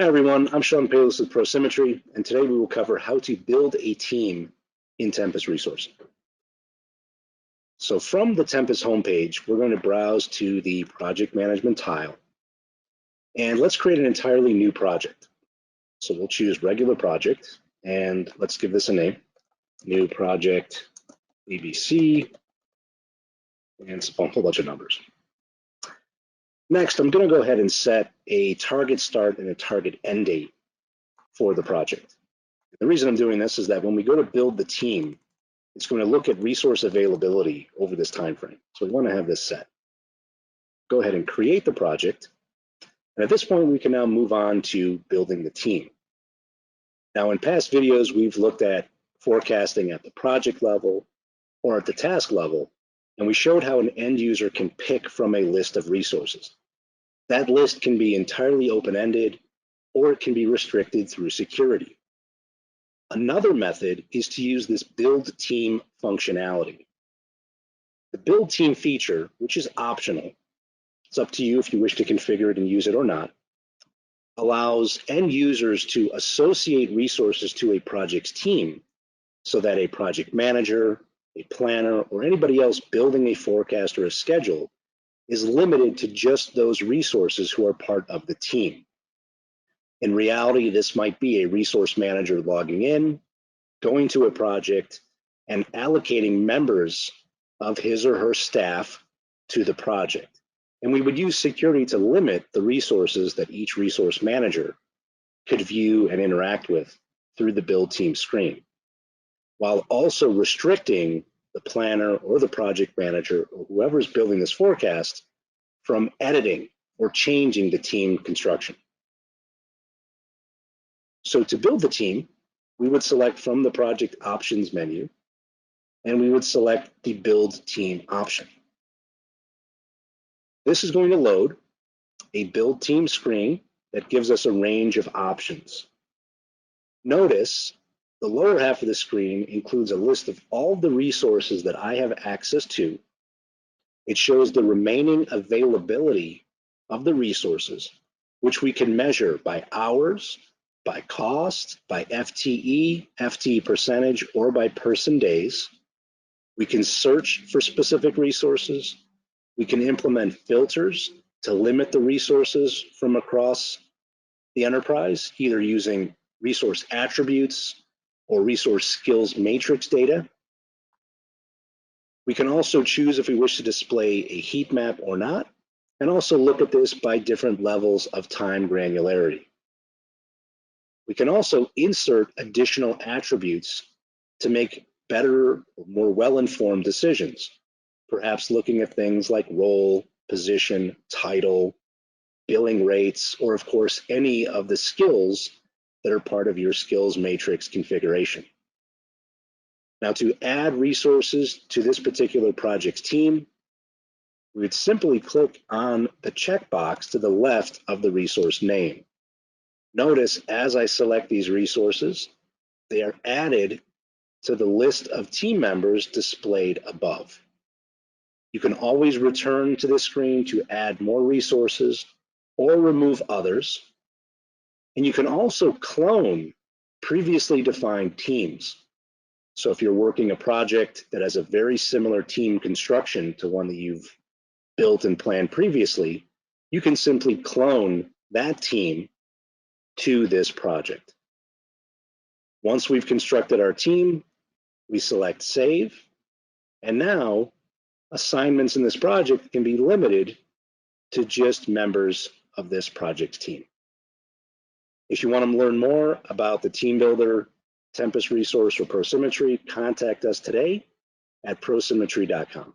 Hi everyone, I'm Sean Palis with Prosymmetry, and today we will cover how to build a team in Tempus Resource. So from the Tempus homepage, we're going to browse to the project management tile, and let's create an entirely new project. So we'll choose regular project, and let's give this a name, new project ABC, and a whole bunch of numbers. Next, I'm going to go ahead and set a target start and a target end date for the project. The reason I'm doing this is that when we go to build the team, it's going to look at resource availability over this time frame. So we want to have this set. Go ahead and create the project. And at this point, we can now move on to building the team. Now, in past videos, we've looked at forecasting at the project level or at the task level, and we showed how an end user can pick from a list of resources. That list can be entirely open-ended, or it can be restricted through security. Another method is to use this build team functionality. The build team feature, which is optional, it's up to you if you wish to configure it and use it or not, allows end users to associate resources to a project's team so that a project manager, a planner, or anybody else building a forecast or a schedule is limited to just those resources who are part of the team. In reality, this might be a resource manager logging in, going to a project, and allocating members of his or her staff to the project. And we would use security to limit the resources that each resource manager could view and interact with through the build team screen, while also restricting the planner or the project manager or whoever is building this forecast from editing or changing the team construction. So to build the team, we would select from the project options menu, and we would select the build team option. This is going to load a build team screen that gives us a range of options. Notice the lower half of the screen includes a list of all the resources that I have access to. It shows the remaining availability of the resources, which we can measure by hours, by cost, by FTE, FTE percentage, or by person days. We can search for specific resources. We can implement filters to limit the resources from across the enterprise, either using resource attributes or resource skills matrix data. We can also choose if we wish to display a heat map or not, and also look at this by different levels of time granularity. We can also insert additional attributes to make better, more well-informed decisions, perhaps looking at things like role, position, title, billing rates, or of course, any of the skills that are part of your skills matrix configuration. Now, to add resources to this particular project's team, we would simply click on the checkbox to the left of the resource name. Notice as I select these resources, they are added to the list of team members displayed above. You can always return to this screen to add more resources or remove others. And you can also clone previously defined teams. So if you're working a project that has a very similar team construction to one that you've built and planned previously, you can simply clone that team to this project. Once we've constructed our team, we select Save, and now assignments in this project can be limited to just members of this project team. If you want to learn more about the Team Builder, Tempus Resource, or Prosymmetry, contact us today at prosymmetry.com.